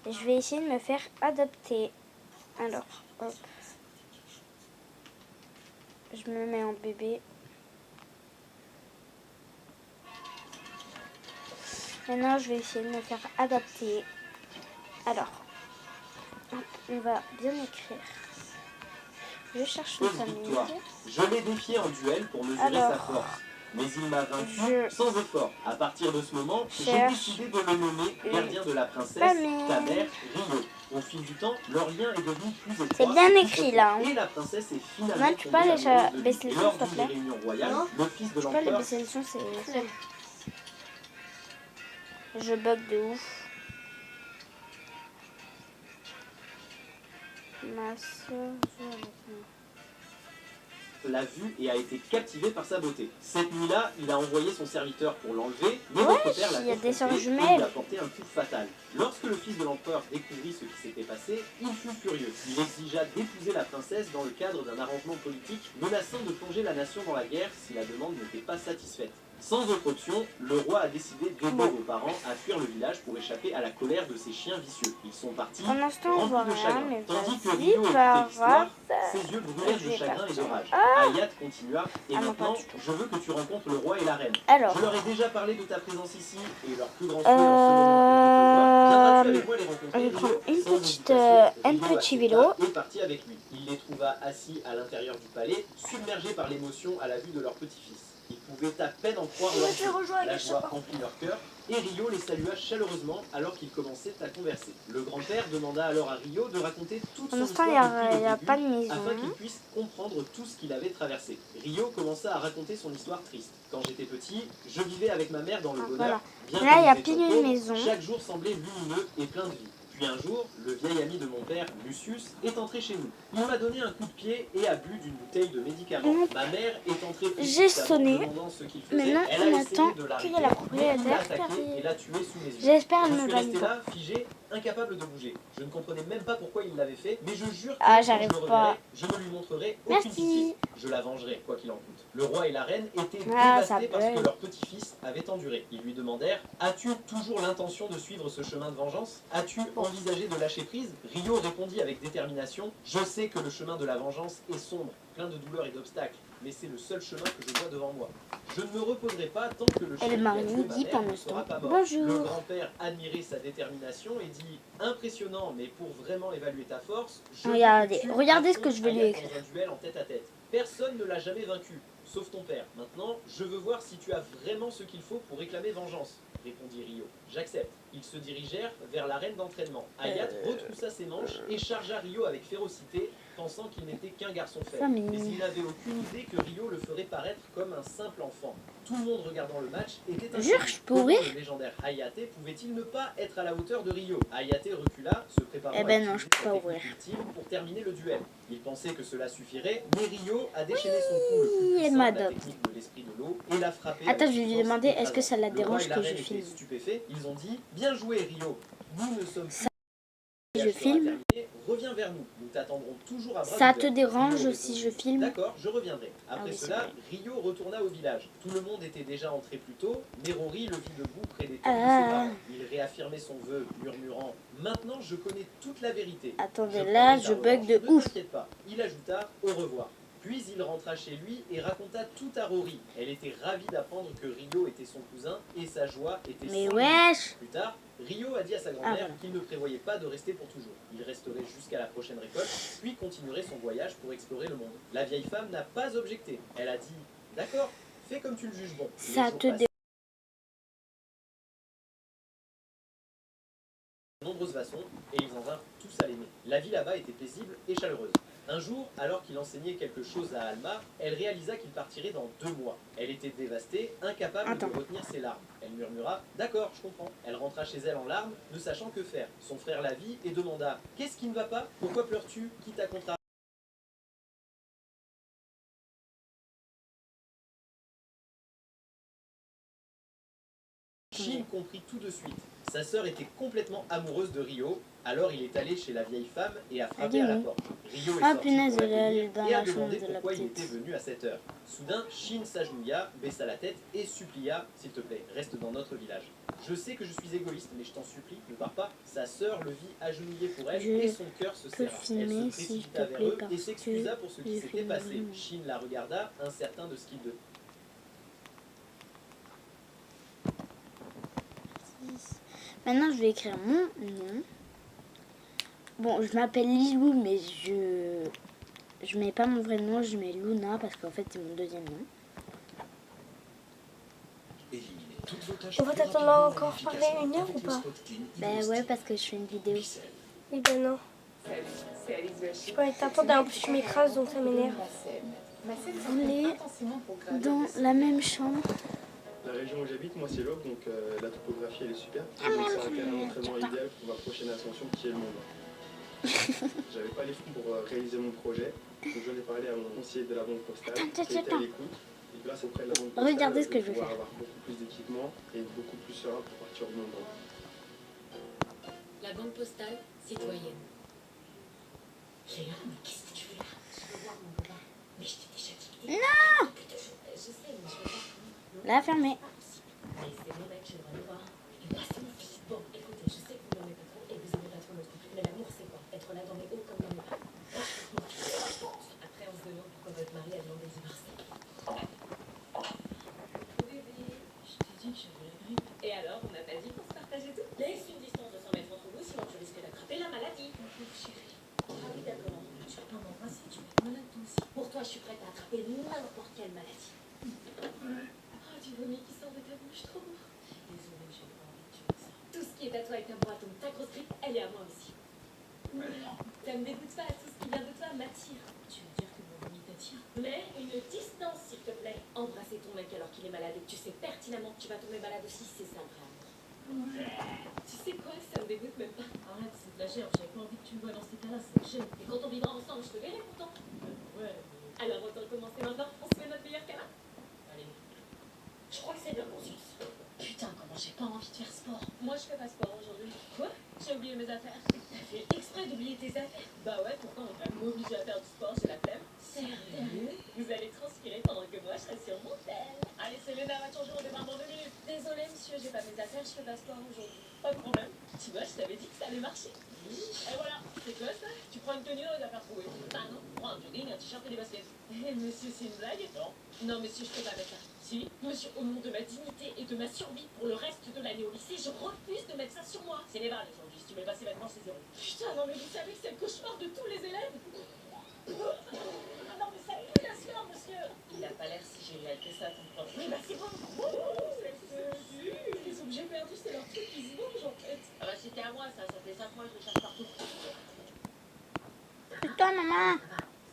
Et je vais essayer de me faire adopter. Alors, hop. Je me mets en bébé. Maintenant, je vais essayer de me faire adopter. Alors, hop, on va bien écrire. Je cherche une famille. Je l'ai défié en duel pour mesurer sa force. Mais il m'a vaincu sans effort. À partir de ce moment, j'ai décidé de le nommer gardien de la princesse, ta mère, Rio. Au fil du temps, leur lien est devenu plus étroit. C'est bien écrit là. Et la princesse est finalement tu peux aller baisser le son, s'il te plaît. Le fils de Tu peux aller l'empereur. baisser le son, c'est... Je bug de ouf. Ma soeur l'a vu et a été captivé par sa beauté. Cette nuit-là, il a envoyé son serviteur pour l'enlever, mais votre père l'a confronté et lui a porté un coup fatal. Lorsque le fils de l'empereur découvrit ce qui s'était passé, il fut furieux. Il exigea d'épouser la princesse dans le cadre d'un arrangement politique, menaçant de plonger la nation dans la guerre si la demande n'était pas satisfaite. Sans autre option, le roi a décidé d'aider vos parents à fuir le village pour échapper à la colère de ces chiens vicieux. Ils sont partis remplis de chagrin, tandis que Rio écoutait l'histoire, ses yeux brûlèrent de chagrin et de rage. Hayat continua, et maintenant, je veux que tu rencontres le roi et la reine. Je leur ai déjà parlé de ta présence ici, et leur plus grand souhait en ce moment est de te voir. Viendras-tu avec moi les rencontrer? Je vais prendre un petit vélo. Et parti avec lui. Il les trouva assis à l'intérieur du palais, submergés par l'émotion à la vue de leur petit-fils. Ils pouvaient à peine en croire leurs yeux. La joie remplit leur cœur, et Rio les salua chaleureusement alors qu'ils commençaient à converser. Le grand-père demanda alors à Rio de raconter toute son histoire depuis le début, afin qu'il puisse comprendre tout ce qu'il avait traversé. Rio commença à raconter son histoire triste. Quand j'étais petit, je vivais avec ma mère dans le bonheur. Bien là, il n'y a plus d'une maison. Chaque jour semblait lumineux et plein de vie. Puis un jour, le vieil ami de mon père, Lucius, est entré chez nous. Il m'a donné un coup de pied et a bu d'une bouteille de médicaments. Ma mère est entrée j'ai sonné. demandant ce qu'il faisait. Maintenant, Elle on a attend essayé de qu'il y ait la propriétaire et l'a tué sous mes yeux. J'espère Je qu'elle me suis valide. resté là, figé, incapable de bouger. Je ne comprenais même pas pourquoi il l'avait fait, mais je jure que Ah, quand j'arrive je le pas. reverrai, je ne lui montrerai aucune Merci. pitié. Je la vengerai, quoi qu'il en coûte. Le roi et la reine étaient Ah, dévastés parce que leur petit-fils avait enduré. Ils lui demandèrent « As-tu toujours l'intention de suivre ce chemin de vengeance? As-tu envisagé de lâcher prise ?» Rio répondit avec détermination « Je sais que le chemin de la vengeance est sombre, plein de douleurs et d'obstacles, mais c'est le seul chemin que je vois devant moi. Je ne me reposerai pas tant que le chien qui a tué ma mère ne sera pas mort. » Le grand-père admirait sa détermination et dit « Impressionnant, mais pour vraiment évaluer ta force, regardez ce que je vais lui écrire. Dans un duel en tête à tête. Personne ne l'a jamais vaincu, sauf ton père. Maintenant, je veux voir si tu as vraiment ce qu'il faut pour réclamer vengeance. » répondit Rio. « J'accepte. » Ils se dirigèrent vers l'arène d'entraînement. Hayat retroussa ses manches et chargea Rio avec férocité, pensant qu'il n'était qu'un garçon faible. Mais il n'avait aucune idée que Rio le ferait paraître comme un simple enfant. Tout le monde regardant le match était inquiet. Comment le légendaire Hayate pouvait-il ne pas être à la hauteur de Rio? Hayate recula, se préparant à utiliser sa technique ultime pour terminer le duel. Il pensait que cela suffirait, mais Rio a déchaîné son coup le plus puissant, la technique de l'esprit de l'eau, et l'a frappé. Attends, je vais lui demander, est-ce que ça la dérange que je filme? Stupéfait, ils ont dit « Bien joué Rio, nous ne sommes plus... » Je filme. Reviens vers nous, nous t'attendrons toujours à bras Ça te dérange si je filme? D'accord, je reviendrai. Après cela, Rio retourna au village. Tout le monde était déjà entré plus tôt, mais Rory le vit debout près des tombes de ses parents. Il réaffirmait son vœu, murmurant « Maintenant, je connais toute la vérité. » Attendez, là, je bug de ouf. Ne t'inquiète pas. Il ajouta « Au revoir ». Puis il rentra chez lui et raconta tout à Rory. Elle était ravie d'apprendre que Rio était son cousin et sa joie était sans limite. Plus tard, Rio a dit à sa grand-mère qu'il ne prévoyait pas de rester pour toujours. Il resterait jusqu'à la prochaine récolte, puis continuerait son voyage pour explorer le monde. La vieille femme n'a pas objecté. Elle a dit « D'accord, fais comme tu le juges bon. » Ça te dérange. De nombreuses façons, et ils en vinrent tous à l'aimer. La vie là-bas était paisible et chaleureuse. Un jour, alors qu'il enseignait quelque chose à Alma, elle réalisa qu'il partirait dans 2 mois. Elle était dévastée, incapable de retenir ses larmes. Elle murmura « D'accord, je comprends. » Elle rentra chez elle en larmes, ne sachant que faire. Son frère la vit et demanda « Qu'est-ce qui ne va pas? Pourquoi pleures-tu? Qui t'a contrarié ?» Chine compris tout de suite. Sa sœur était complètement amoureuse de Rio, alors il est allé chez la vieille femme et a frappé à la porte. Rio est sorti punaise, pour elle est allée l'accueillir dans et a la chambre demandé de la pourquoi il petite. était venu à cette heure. Soudain, Shin s'agenouilla, baissa la tête et supplia « S'il te plaît, reste dans notre village. Je sais que je suis égoïste, mais je t'en supplie, ne pars pas. » Sa sœur le vit agenouillé pour elle et son cœur se serra. Elle se précipita vers eux et s'excusa pour ce qui s'était passé. Shin la regarda, incertain de ce qu'il devait. Maintenant, je vais écrire mon nom. Bon, je m'appelle Lilou, mais je mets pas mon vrai nom, je mets Luna parce qu'en fait, c'est mon deuxième nom. On va t'attendre encore parler 1 heure ou pas? Ben ouais, parce que je fais une vidéo. Eh ben non. Je peux t'attendre, en plus tu m'écrases donc ça m'énerve. On est dans la même chambre. La région où j'habite, moi c'est l'Aube, donc la topographie elle est super. Donc c'est un terrain d'entraînement idéal pour ma prochaine ascension qui est le Mont Blanc. J'avais pas les fonds pour réaliser mon projet, donc j'en ai parlé à mon conseiller de la banque postale, qui était à l'écoute. Et grâce auprès de la banque postale, Regardez ce que je vais pouvoir faire. avoir beaucoup plus d'équipements et beaucoup plus serein pour partir au Mont Blanc. La banque postale citoyenne. Léa, mais qu'est-ce que tu veux là? Je veux voir mon papa. Mais je t'ai déjà dit que t'es... Non! Je sais, mais je veux pas. La fermer. Mais c'est mon mec, je dois le voir. Et moi, c'est mon fils. Bon, écoutez, je sais que vous m'aimez pas trop et vous aimez pas trop notre couple. Mais l'amour, c'est quoi? Être là dans les hauts comme dans les bas. Après, on se demande pourquoi votre mari a demandé de divorcer. Bébé, je t'ai dit que j'avais la grippe. Et alors, on n'a pas dit qu'on se partageait tout? Laisse une distance de 100 mètres entre vous, sinon tu risques d'attraper la maladie. Mon pauvre chéri. Ah oui, d'accord. Tu vas pas m'embrasser, tu vas être malade toi aussi. Pour toi, je suis prête à attraper n'importe quelle maladie. Oh, du vomi qui sort de ta bouche, trop beau. Désolée, j'ai pas envie de tuer ça. Tout ce qui est à toi est à moi, donc ta grosse grippe, elle est à moi aussi. Ça me dégoûte pas, tout ce qui vient de toi m'attire. Tu veux dire que mon vomi t'attire? Mais une distance, s'il te plaît. Embrasser ton mec alors qu'il est malade et que tu sais pertinemment que tu vas tomber malade aussi, c'est ça, vrai amour. Tu sais quoi, ça me dégoûte même pas. Arrête, c'est de la gerbe, j'avais pas envie que tu me vois dans ces cas-là, c'est gêne. Et quand on vivra ensemble, je te verrai pourtant. Ouais. Alors autant commencer maintenant, on se fait notre meilleur câlin. Allez. Je crois que c'est bien conscience. Putain, comment j'ai pas envie de faire sport. Moi, je fais pas sport aujourd'hui. Quoi? J'ai oublié mes affaires. T'as fait exprès d'oublier tes affaires? Bah ouais, pourquoi on va m'obliger à faire du sport? J'ai la flemme. Sérieux? Vous allez transpirer pendant que moi, je serai sur mon tel. Allez, Selena va changer au départ dans 2 minutes. Désolée, monsieur, j'ai pas mes affaires, je fais pas sport aujourd'hui. Pas de problème. Tu vois, je t'avais dit que ça allait marcher. Et voilà, c'est quoi ça? Tu prends une tenue, on va faire trouver. Bah non, prends un jogging, un t-shirt et des baskets. Eh monsieur, c'est une blague? Non. Non, monsieur, je peux pas mettre ça. Si, monsieur, au nom de ma dignité et de ma survie pour le reste de l'année au lycée, je refuse de mettre ça sur moi. C'est les balles aujourd'hui, si tu mets pas ces vêtements, c'est 0. Putain, non mais vous savez que c'est le cauchemar de tous les élèves. Ah non mais ça bien sûr, monsieur. Il a pas l'air si génial que ça, ton prof. Oui, bah c'est bon. Les objets perdus, c'est leur truc qui se venge en fait. Ah bah c'était à moi ça fait 5 mois que je le cherche partout. Putain, maman.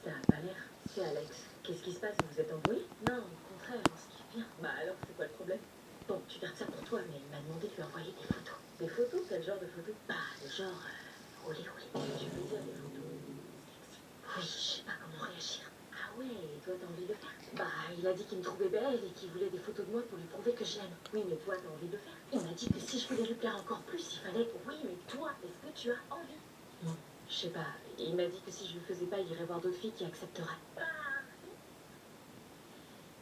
Ça a pas l'air. C'est Alex. Qu'est-ce qui se passe? Vous êtes embrouillés? Non, au contraire, on se kiffe bien. Bah alors, c'est quoi le problème? Bon, tu gardes ça pour toi, mais il m'a demandé de lui envoyer des photos. Des photos? Quel genre de photos? Bah, le genre... roulé. Tu veux dire des photos sexy? Oui, je sais pas comment réagir. Ah ouais, toi t'as envie de le faire? Bah, il a dit qu'il me trouvait belle et qu'il voulait des photos de moi pour lui prouver que je l'aime. Oui, mais toi t'as envie de le faire? Il m'a dit que si je voulais lui plaire encore plus, il fallait... Oui, mais toi, est-ce que tu as envie? Non, je sais pas. Il m'a dit que si je le faisais pas, il irait voir d'autres filles qui accepteraient.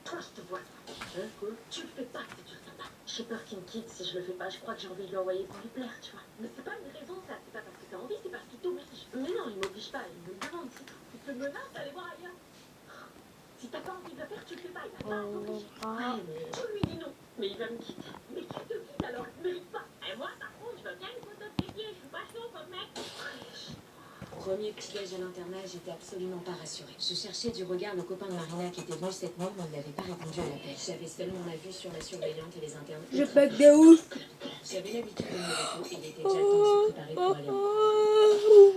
Toi, je te vois. Hein, quoi? Tu le fais pas si tu le fais pas. J'ai peur qu'il me quitte si je le fais pas. Je crois que j'ai envie de lui envoyer pour lui plaire, tu vois. Mais c'est pas une raison, ça. C'est pas parce que t'as envie, c'est parce qu'il t'oblige. Mais non, il m'oblige pas. Il me demande, c'est tout. Il te menace d'aller voir ailleurs. Si t'as pas envie de le faire, tu le fais pas. Il va pas t'obliger. Ouais, mais tu lui dis non. Mais il va me quitter. Mais qui te quitte alors? Il mérite pas. Et moi, par contre, je veux bien une photo de tes pieds. Je suis pas chaud comme mec. Premier petit-déj à l'internat, j'étais absolument pas rassurée. Je cherchais du regard le copain de Marina qui était venu cette nuit, mais il n'avait pas répondu à l'appel. J'avais seulement la vue sur la surveillante et les internes. Je pète de ouf. J'avais l'habitude de me repos et il était déjà le temps de se préparer pour aller en cours.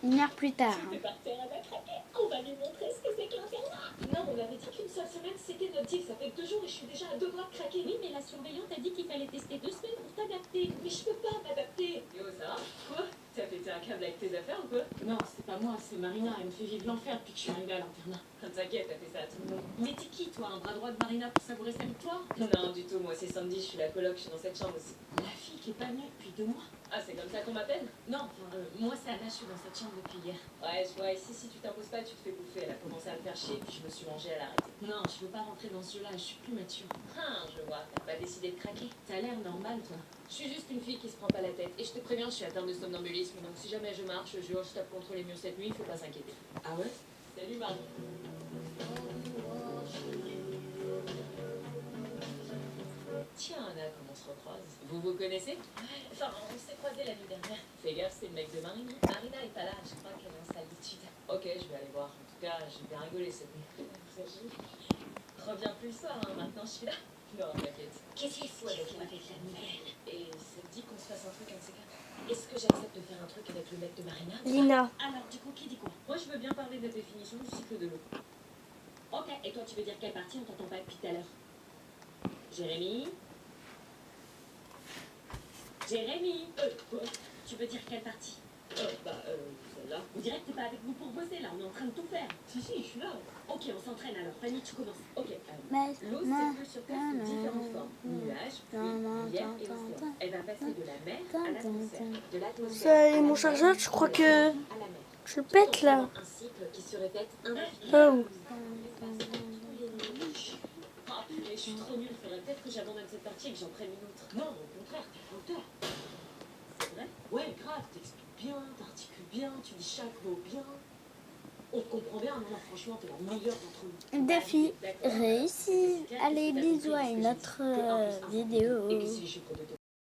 1 heure plus tard. Je vais partir à ma craquette. On va lui montrer ce que c'est que l'internat. Non, on avait dit qu'une seule semaine, c'était notre deal. Ça fait 2 jours et je suis déjà à 2 doigts de craquer. Oui, mais la surveillante a dit qu'il fallait tester 2 semaines pour t'adapter. Mais je peux pas m'adapter. Yo, ça va? Quoi? T'as pété un câble responsable avec tes affaires ou quoi? Non, c'est pas moi, c'est Marina. Elle me fait vivre l'enfer depuis que je suis arrivée à l'internat. T'inquiète, t'as fait ça à tout le monde. Mais t'es qui, toi? Un bras droit de Marina pour savourer sa victoire? Non, du tout. Moi, c'est Sandy, je suis la coloc, je suis dans cette chambre aussi. La fille qui est pas venue depuis 2 mois? Ah, c'est comme ça qu'on m'appelle? Non, enfin, moi, c'est Anna, je suis dans cette chambre depuis hier. Ouais, je vois. Ici, si tu t'imposes pas, tu te fais bouffer. Elle a commencé à me faire chier, puis je me suis mangée à l'arrêter. Non, je veux pas rentrer dans ce jeu-là, je suis plus mature. Ah, je vois. T'as pas décidé de craquer. T'as l'air normal, toi. Je suis juste une fille qui se prend pas la tête. Et je te préviens, je suis atteinte de somnambulisme. Donc si jamais je marche, je tape contre les murs cette nuit, il faut pas s'inquiéter. Ah ouais? Salut, Marie. Tiens, Anna, comment on se recroise? Vous vous connaissez? Enfin, on s'est croisés la nuit dernière. Fais gaffe, c'est le mec de Marina. Marina est pas là, je crois qu'elle est en salle d'études. Ok, je vais aller voir. En tout cas, j'ai bien rigolé cette nuit. Reviens plus le soir, hein. Maintenant je suis là. Non, t'inquiète. Qu'est-ce qu'il faut avec la nouvelle? Et ça te dit qu'on se fasse un truc avec ces gars? Est-ce que j'accepte de faire un truc avec le mec de Marina? Lina. Alors, du coup, qui dit quoi? Moi, je veux bien parler de la définition du cycle de l'eau. Ok, et toi, tu veux dire quelle partie? On t'entend pas depuis tout à l'heure. Jérémy? Jérémy? Quoi? Tu veux dire quelle partie? Celle-là. On dirait que t'es pas avec nous pour bosser, là. On est en train de tout faire. Si, je suis là. Ok, on s'entraîne alors. Fanny, tu commences. Ok, l'eau circule sur Terre sous différentes formes. Nuages, pluie, rivière et océan. Elle va passer de la mer à l'atmosphère. De l'atmosphère C'est mon chargeur, je crois que à la mer. je le pète là. Un cycle qui se répète indéfiniment. Oh. Ah, purée, je suis trop nulle. Faudrait peut-être que j'abandonne cette partie et que j'en prenne une autre. Non, au contraire, t'es auteur. C'est vrai? Ouais, grave, t'expliques bien, t'articules bien, tu dis chaque mot bien. On te comprend bien, non, franchement, t'es la meilleure d'entre nous. Défi réussi. Allez, bisous à une autre vidéo. Et puis si je suis